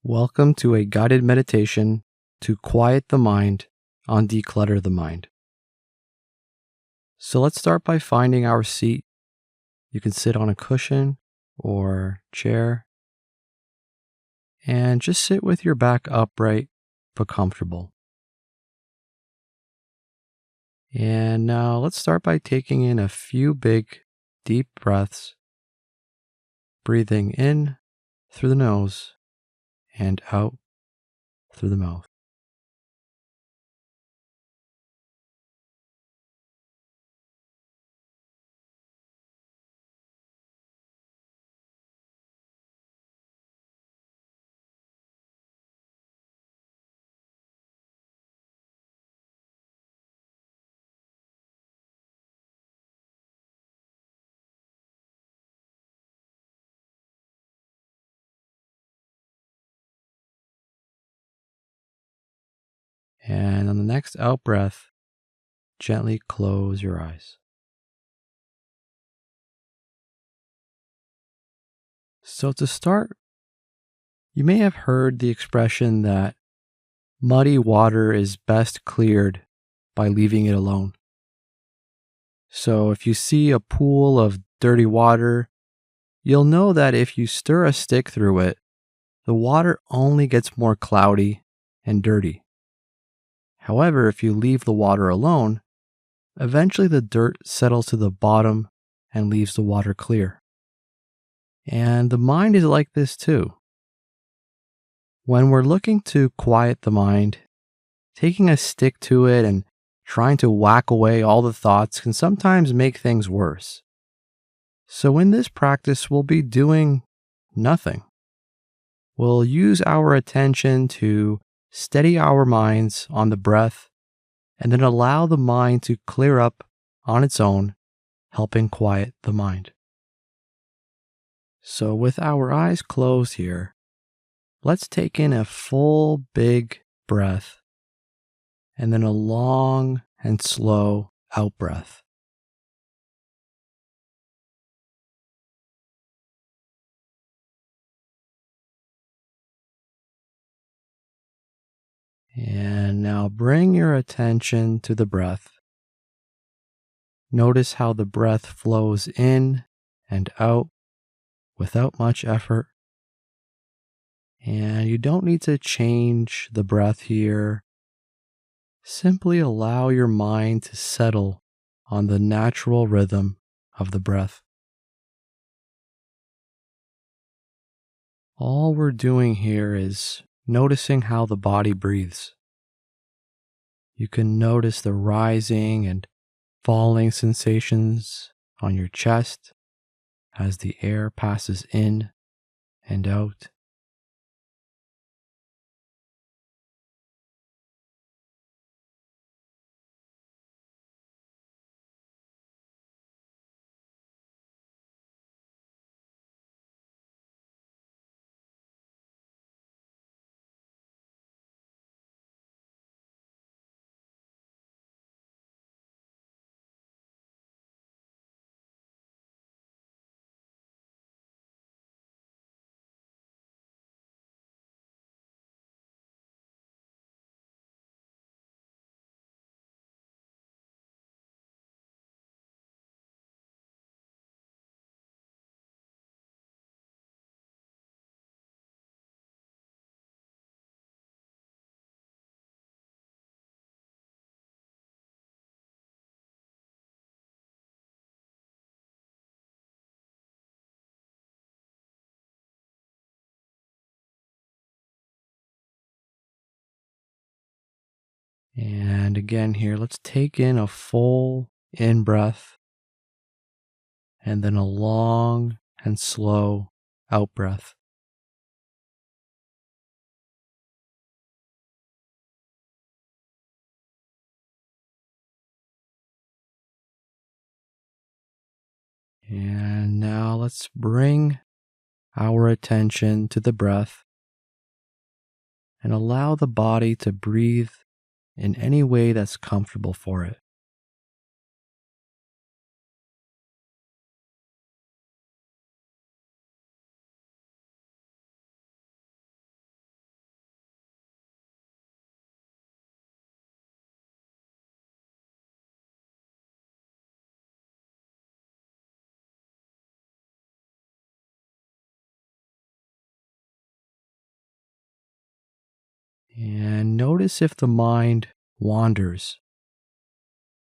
Welcome to a guided meditation to quiet the mind on Declutter the Mind. So let's start by finding our seat. You can sit on a cushion or chair and just sit with your back upright but comfortable. And now let's start by taking in a few big, deep breaths, breathing in through the nose and out through the mouth. And on the next out breath, gently close your eyes. So to start, you may have heard the expression that muddy water is best cleared by leaving it alone. So if you see a pool of dirty water, you'll know that if you stir a stick through it, the water only gets more cloudy and dirty. However, if you leave the water alone, eventually the dirt settles to the bottom and leaves the water clear. And the mind is like this too. When we're looking to quiet the mind, taking a stick to it and trying to whack away all the thoughts can sometimes make things worse. So, in this practice, we'll be doing nothing. We'll use our attention to steady our minds on the breath and then allow the mind to clear up on its own, helping quiet the mind. So, with our eyes closed here, let's take in a full, big breath and then a long and slow out breath. And now bring your attention to the breath. Notice how the breath flows in and out without much effort. And you don't need to change the breath here. Simply allow your mind to settle on the natural rhythm of the breath. All we're doing here is noticing how the body breathes. You can notice the rising and falling sensations on your chest as the air passes in and out. And again, here, let's take in a full in breath and then a long and slow out breath. And now let's bring our attention to the breath and allow the body to breathe in any way that's comfortable for it. And notice if the mind wanders.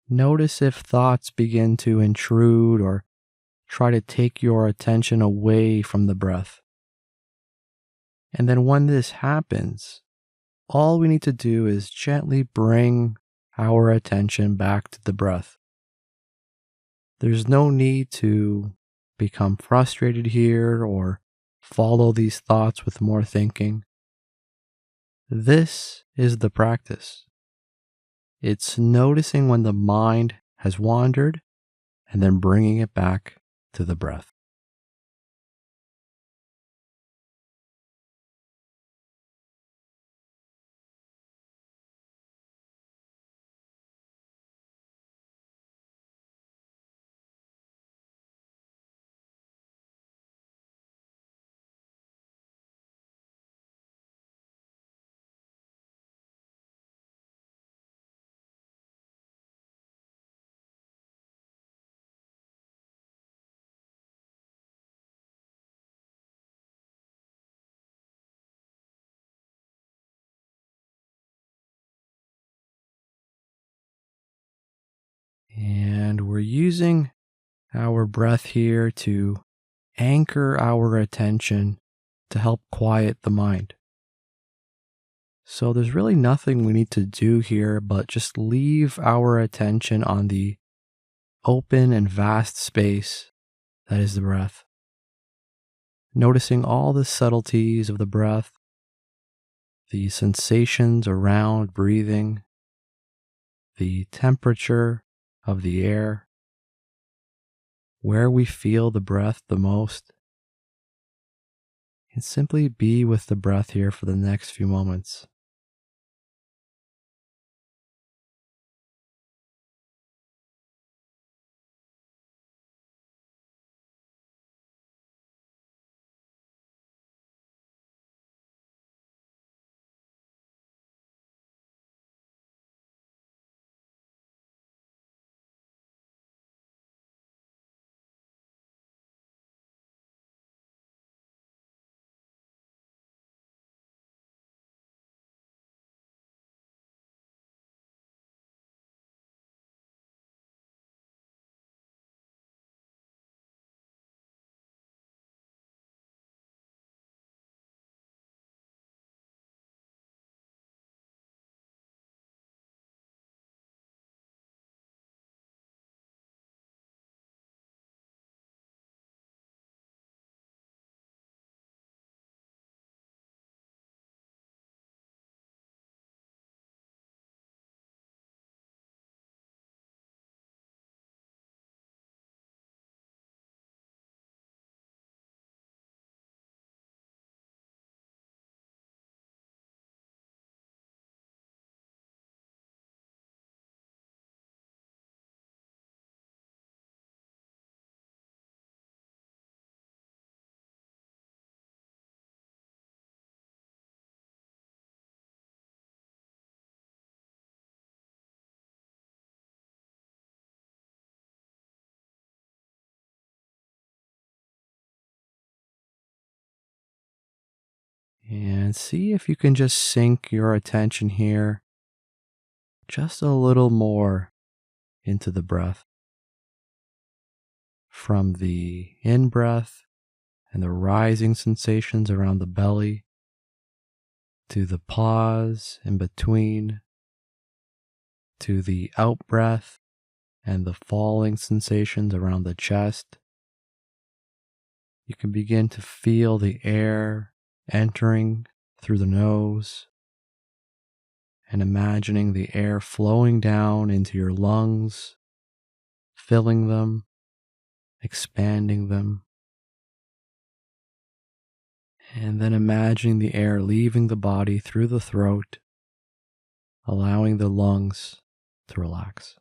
Notice if thoughts begin to intrude or try to take your attention away from the breath. And then when this happens, all we need to do is gently bring our attention back to the breath. There's no need to become frustrated here or follow these thoughts with more thinking. This is the practice. It's noticing when the mind has wandered and then bringing it back to the breath. And we're using our breath here to anchor our attention to help quiet the mind. So there's really nothing we need to do here but just leave our attention on the open and vast space that is the breath. Noticing all the subtleties of the breath, the sensations around breathing, the temperature of the air, where we feel the breath the most, and simply be with the breath here for the next few moments. And see if you can just sink your attention here just a little more into the breath. From the in breath and the rising sensations around the belly to the pause in between to the out breath and the falling sensations around the chest. You can begin to feel the air entering through the nose and imagining the air flowing down into your lungs, filling them, expanding them, and then imagining the air leaving the body through the throat, allowing the lungs to relax.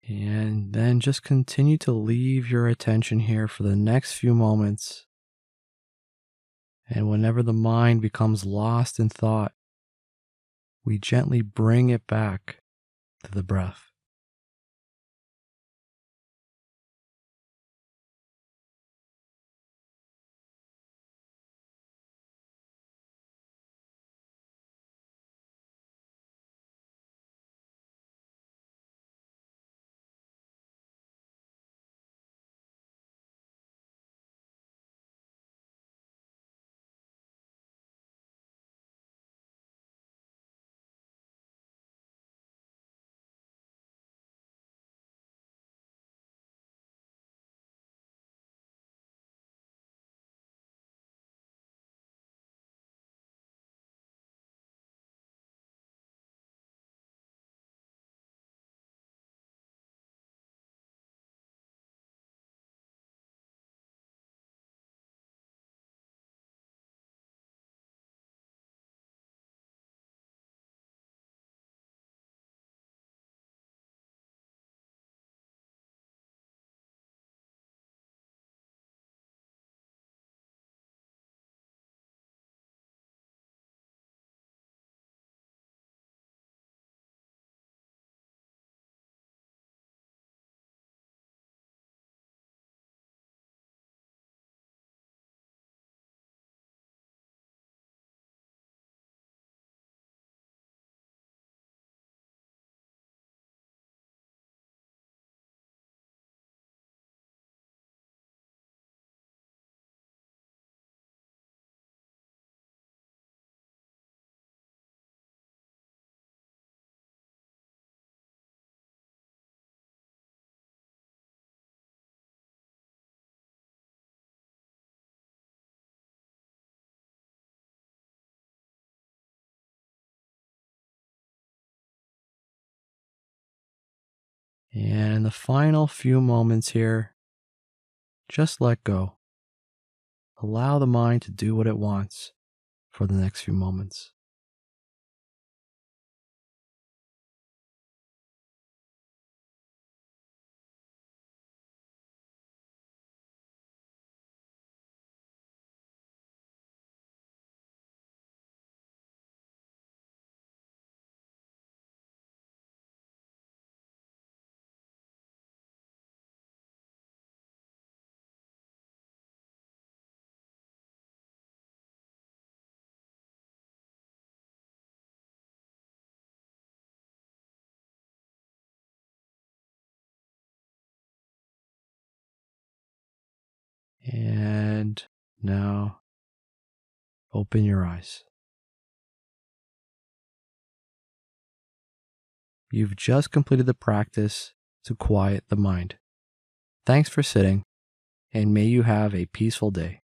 And then just continue to leave your attention here for the next few moments. And whenever the mind becomes lost in thought, we gently bring it back to the breath. And in the final few moments here, just let go. Allow the mind to do what it wants for the next few moments. And now open your eyes. You've just completed the practice to quiet the mind. Thanks for sitting, and may you have a peaceful day.